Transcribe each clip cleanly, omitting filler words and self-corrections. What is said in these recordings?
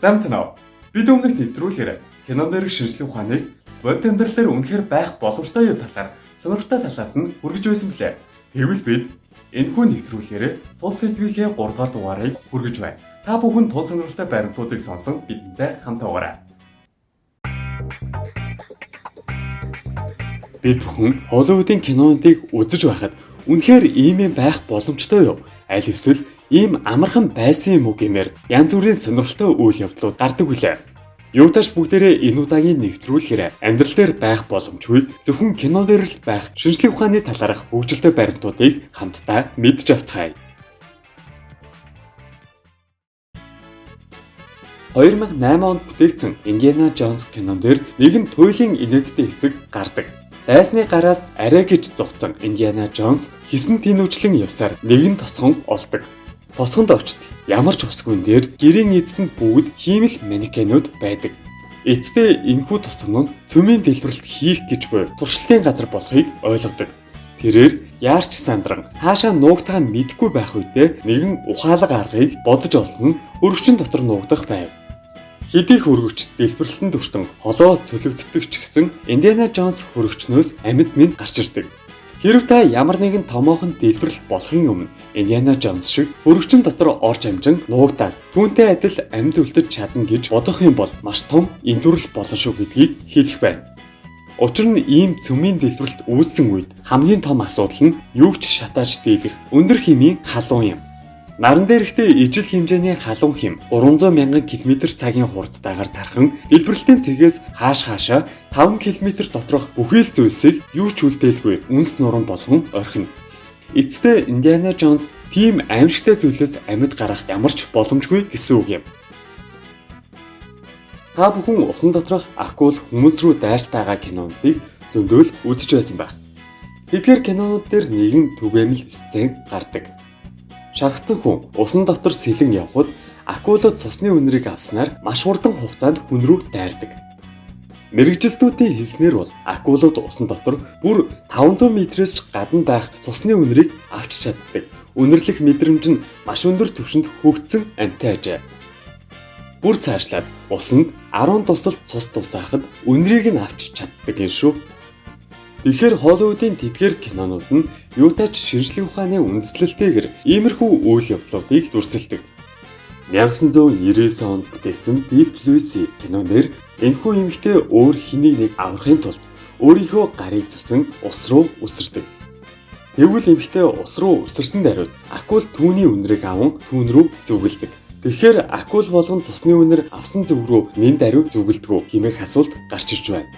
Замцнаа. Бид өмнөх нэвтрүүлгээр кинон дээрх шинжлэх ухааныг бодит амьдралаар үнэхээр байх боломжтой юу талаар сонирхолтой талаас нь хүргэж байсан билээ. Тэгвэл бид энэхүү нэвтрүүлгээр тул сэдвийнхээ 3 дугаар дугаарыг хүргэж байна. Та бүхэн тул сонирхолтой баримтуудыг сонсон бидэнтэй хамт байгаарай. Бид бүхэн Холливуудын кинонуудыг үзэж байхад үнэхээр ийм юм байх боломжтой юу? Аль эсвэл ийм амархан байсан юм уу гэмээр янз бүрийн сонирхолтой үйл явдлууд гардаг үлээ. Юутааш бүгдээрээ энэ удаагийн нэвтрүүлгээр амьдрал дээр байх боломжгүй зөвхөн кинон дээр л байх шинжлэх ухааны талаарх хөгжилтэй баримтуудыг хамтдаа мэдж авцгаая. 2008 онд бүтээгдсэн Индиана Джонс кинон дээр нэгэн туйлын инээдтэй хэсэг гардаг. Дайсны гараас арай гэж зугцсан Индиана Джонс хисэн тэнүүчлэн явсаар нэгэн тосгон олдог. Тосгонд очтол ямар ч усгүйн дээр гэрийн эзэнд бүгд хиймэл манекенууд байдаг. Эцдээ энэхүү тосгонууд цөмийн дэлбэрэлт хийх гэж буй туршилтын газар болохыг ойлгодог. Тэрээр яарч сандран хаашаа нуугтаа мэдэхгүй байх үедээ нэгэн ухаалаг аргыг бодож олсон нь өргөчн дотор нуугдах байв. Хэдийх өргөчт дэлбэрэлтэнд өртөн холоо цөлөгддөг ч гэсэн Индиана Джонс хөрөгчнөөс амьд мэд гарч ирдэг. Хэрв та ямар нэгэн томоохон дэлбэрэлт болохын өмнө Индиана Джонс шиг хөрөгчн дотор орж амжин нуугдаад түүнтэй адил амьд үлдэж чадна гэж бодох юм бол маш том эндүрэл болно шүү гэдгийг хэлэх байна. Учир нь ийм цөмийн дэлбэрэлт үүссэн үед хамгийн том асуудал нь юу ч шатааж дийлэх өндөр хэмийн халуун юм. Наран дээрхтээ ижил хэмжээний халуун хэм 300 мянган км/цагийн хурдтайгаар тархан дэлбэрэлтийн цэгээс хаашаа 5 км доторх бүхий л зүйлсийг юу ч үлдээлгүй үнс нуран болгон орхино. Эцсээ Индиана Джонс тийм аимшигтай зүйлээс амьд гарах ямар ч боломжгүй гэсэн үг юм. Та бүхэн усан доторх акул хүмүүс рүү дайрч байгаа кинонуудыг зөндөөл үзэж байсан байх. Тэдгээр кинонууд дээр нэгэн түгээмэл сцен гардаг. Шаргацсан хүн усан дотор сэлэн явхад акулууд цусны үнэрийг авснаар маш хурдан хугацаанд хүн рүү дайрдаг. Мэргэжилтүүдийн хэлснээр бол акулууд усан дотор бүр 500 метрээс ч гадна байх цусны үнэрийг авч чаддаг. Үнэрлэх мэдрэмж нь маш өндөр түвшинд хөгжсөн амьтан ажээ. Бүр цаашлаад усанд 10 тусалт цус тусаахад үнэрийг нь авч чаддаг юм шүү. Тэгэхээр Холливуудын тэдгээр кинонууд нь юутайч шинжлэх ухааны үндэслэлтэйгээр иймэрхүү үйл явдлуудыг дүрсэлдэг. 1999 онд бүтээгдсэн Deep Blue Sea кинонээр энэхүү эмэгтэй өөр хэнийг нэг аврахын тулд өөрийнхөө гарыг зүсэн ус руу үсэрдэг. Тэгвэл эмэгтэй ус руу үсэрсэн даруйд акул түүний үнэрийг аван түүн рүү зүгэлдэг. Тэгэхээр акул болгон цусны үнэр авсан зүг рүү нэн даруй зүгэлдэггүй хэмээх асуулт гарч ирж байна.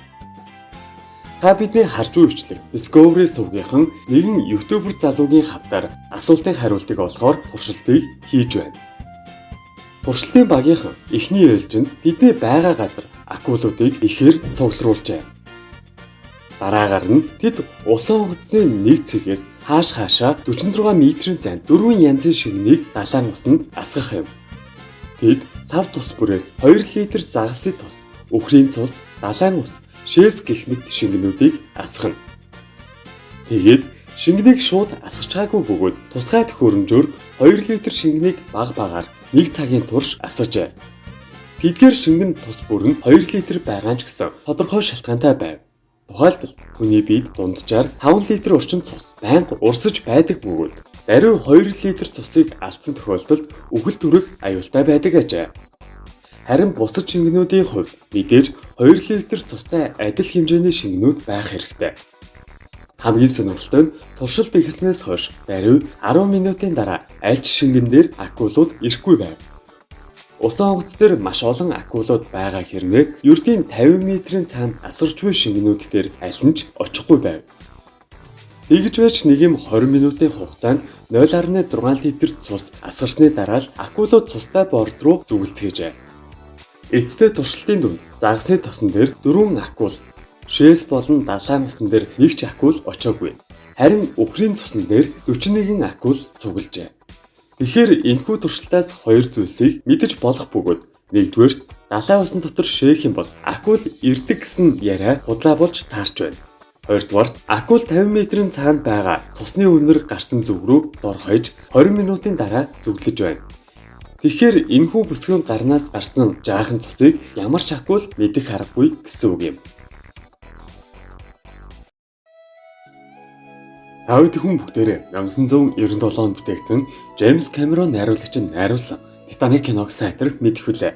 Та бидний харж буй бичлэг Discovery сувгийнхан нэгэн YouTuber залуугийн хавтаар асуултын хариултыг олохоор туршилтыг хийж байна. Туршилтын багийнхан эхний ээлжинд тэдний байгаа газар акулуудыг ихээр цуглуулжээ. Дараагаар нь тэд усан онгоцны нэг цэгээс хаашаа 46 метрийн зайд 4 янзын шингэнийг далайн усанд асгах юм. Тэд сав тус бүрээс 2 литр загасны тус, үхрийн цус, далайн ус шээс гэх мэт шингэнүүдийг асгана. Тэгээд шингэнийг шууд асгаж чаагүй бөгөөд тусгай төхөөрөмжөөр 2 литр шингэнийг баг багаар 1 цагийн турш асгажээ. Тэдгээр шингэн тус бүр нь 2 литр байгаа ч гэсэн тодорхой шалтгаантай байв. Тухайлбал хүний биед дунджаар 5 литр орчим цус байнга урсаж байдаг бөгөөд даруй 2 литр цусыг алдсан тохиолдолд үхэл төрөх аюултай байдаг ажээ. Харин бусад шингэнүүдийн хувьд мэдээж 2 литр цустай адил хэмжээний шингэнүүд байх хэрэгтэй. Хамгийн сонирхолтой нь туршилт эхэлснээс хойш даруй 10 минутын дараа аль ч шингэн дээр акулууд ирэхгүй байв. Усан онгоц дээр маш олон акулууд байгаа хэрнээ ердийн 50 метрийн цаана асарч буй шингэнүүд дээр аль нь ч очихгүй байв. Тэгж байж нэг юм 20 минутын хугацаанд 0.6 литр цус асгарсны дараа л акулууд цустай борд руу зүгэлцгээжээ. Эцсээ туршилтын дунд загасны тосон дээр 4 акул, шээс болон далайн усан дээр нэг ч акул очоогүй. Харин үхрийн цусан дээр 41 акул цуглжээ. Тэгэхээр энэхүү туршилтаас хоёр зүйлсийг мэдэж болох бөгөөд нэгдүгээрт далайн усан дотор шээх юм бол акул ирдэг гэсэн яриа худлаа болж таарч байна. Хоёрдугаарт акул 50 метрийн цаанд байгаа цусны үнэр гарсан зүг рүү дор хаяж 20 минутын дараа зүглэж байна. Тэгэхээр энэхүү бүсгүйн гарнаас гарсан жаахан цусыг ямар шахвал мэдэх аргагүй гэсэн үг юм. Та бүхэн бүгдээрээ 1997 онд бүтээгдсэн Джеймс Кэмерон найруулагч нь найруулсан Титаник киног сайтрах мэдэх билээ.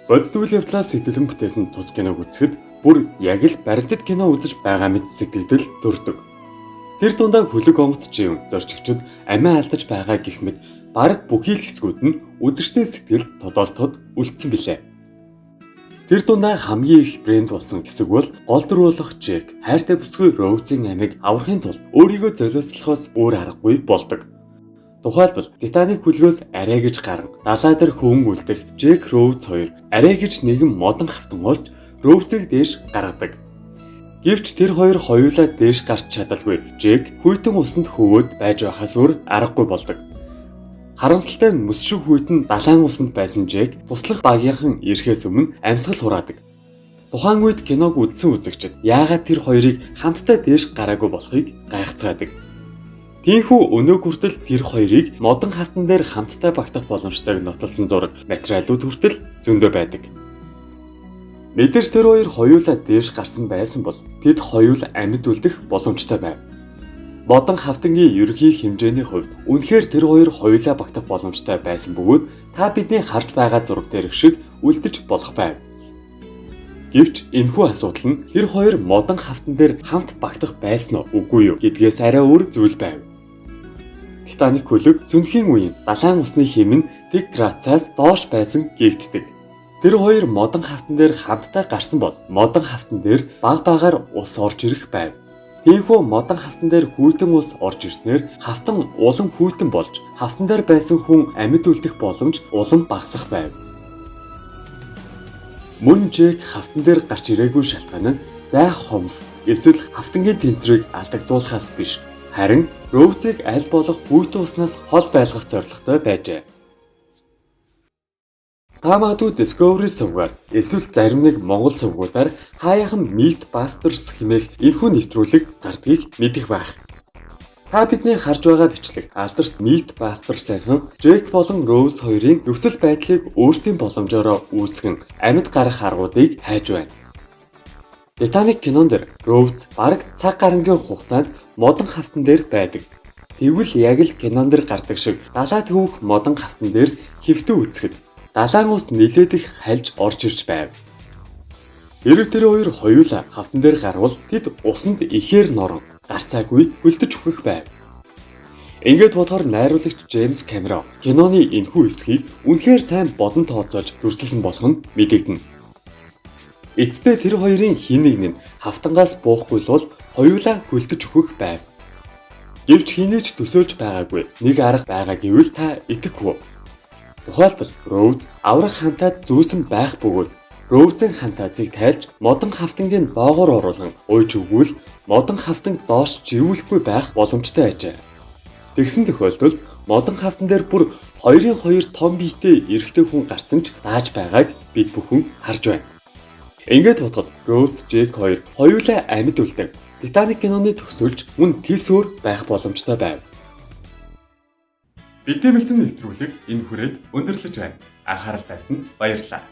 Бодит үйл явдлаас сэтгэлэн бүтээсэн тус киног үзэхэд бүр яг л барилдад кино үзэж байгаа мэт сэтгэгдэл төрдөг. Тэр дундаа хөлөг онгоц жив зорчигчид амиа алдаж байгаа гэх мэт бараг бүхий л хэсгүүд нь үзэгчдийн сэтгэлд тодоос тод үлдсэн билээ. Тэр дундаа хамгийн их брэнд болсон хэсэг бол гол дүрүүлэх Джек хайртай бүсгүй Роузын амийг аврахын тулд өөрийгөө золиослохоос өөр аргагүй болдог. Тухайлбал Титаник хөлгөөс арай гэж гарan далай дээр хөвөн үлдэх Джек Роуз хоёр арай гэж нэгэн модон хавтан олж Роузыг дээш гаргадаг. Гэвч тэр хоёр хоёулаа дээш гарч чадалгүй Джек хүйтэн усанд хөвөөд байж байхаас өөр аргагүй болдог. Харамсалтай нь мөс шиг хүйтэн далайн усанд байсан Джек туслах багийнхан ирэхээс өмнө амьсгал хураадаг. Тухайн үед киног үзсэн үзэгчид яагаад тэр хоёрыг хамтдаа дээш гараагүй болохыг гайхацгаадаг. Тийхүү өнөө хүртэл тэр хоёрыг модон хавтан дээр хамтдаа багтах боломжтойг нотолсон зураг материалууд хүртэл зөндөө байдаг. Мэдээж тэр хоёр хоёулаа дээш гарсан байсан бол тэд хоёул амьд үлдэх боломжтой байв. Модон хавтангийн ерөнхий хэмжээний хувьд үнэхээр тэр хоёр хоёулаа багтах боломжтой байсан бөгөөд та бидний харж байгаа зураг дээр шиг үлдэж болох байв. Гэвч энэхүү асуудал нь тэр хоёр модон хавтан дээр хамт багтах байсан уу үгүй юу гэдгээс арай өөр зүйл байв. Титаник хөлөг сүнхийн үеийн далайн усны хэм нь тэг градусаас доош байсан гэгддэг. Тэр хоёр модон хавтан дээр хамтдаа гарсан бол модон хавтан дээр баг багаар ус орж ирэх байв. Тиймээс модон хавтан дээр хүйтэн ус орж ирснээр хавтан улам хүйтэн болж хавтан дээр байсан хүн амьд үлдэх боломж улам багасах байв. Мөн Джек хавтан дээр гарч ирээгүй шалтгаан нь зайх хомс эсвэл хавтангийн тэнцвэрийг алдагдуулахаас биш, харин Роузыг аль болох хүйтэн уснаас хол байлгах зорилготой байжээ. Та магадгүй Discovery сувгаар эсвэл зарим нэг Монгол сувгуудаар хаяахан Mythbusters хэмээх энэхүү нэвтрүүлэг гардгийг мэдэх байх. Та бидний харж байгаа бичлэг алдарт Mythbusters-ийн Джек болон Роуз хоёрын нөхцөл байдлыг өөрсдийн боломжоор үүсгэн амьд гарах аргуудыг хайж байна. Титаник кинонд Роуз бараг цаг гарангийн хугацаанд модон хавтан дээр байдаг. Тэгвэл яг л кинонд гардаг шиг далай төвөх модон хавтан дээр хэвтэн үцгэд далайн ус нилээд их хальж орж ирж байв. Хэрэг тэр хоёр хоёулаа хавтан дээр гарвал тэд усанд ихээр норон гарцаагүй хөлдөж үхэх байв. Ингээд бодохоор найруулагч Джеймс Кэмерон киноны энэхүү хэсгийг үнэхээр сайн бодон тооцоолж дүрсэлсэн болох нь мэдэгдэнэ. Эцэстээ тэр хоёрын хэн нэг нь хавтангаас буухгүй бол хоёулаа хөлдөж үхэх байв. Гэвч хинээч төсөөлж байгаагүй нэг арга байгаа гэвэл та итгэхгүй. Тухайлбал Роуз аврах хантаад зүүсэн байх бөгөөд Роузын хантаазыг тайлж модон хавтангийн доогоор оруулан уйж өгвөл модон хавтанг доош живүүлэхгүй байх боломжтой ажээ. Тэгсэн тохиолдолд модон хавтан дээр бүр 2-2 том биетэй эрэгтэй хүн гарсан ч дааж байгааг бид бүхэн харж байна. Ингээд бодоход Роуз, Джек хоёр хоёулаа амьд үлдэг. Титаник киноны төгсөлж мөн тис өөр байх боломжтой байв. Бидний бэлдсэн нэвтрүүлэг энэ хүрээд өндөрлөж байна. Анхаарал тавьсанд баярлалаа.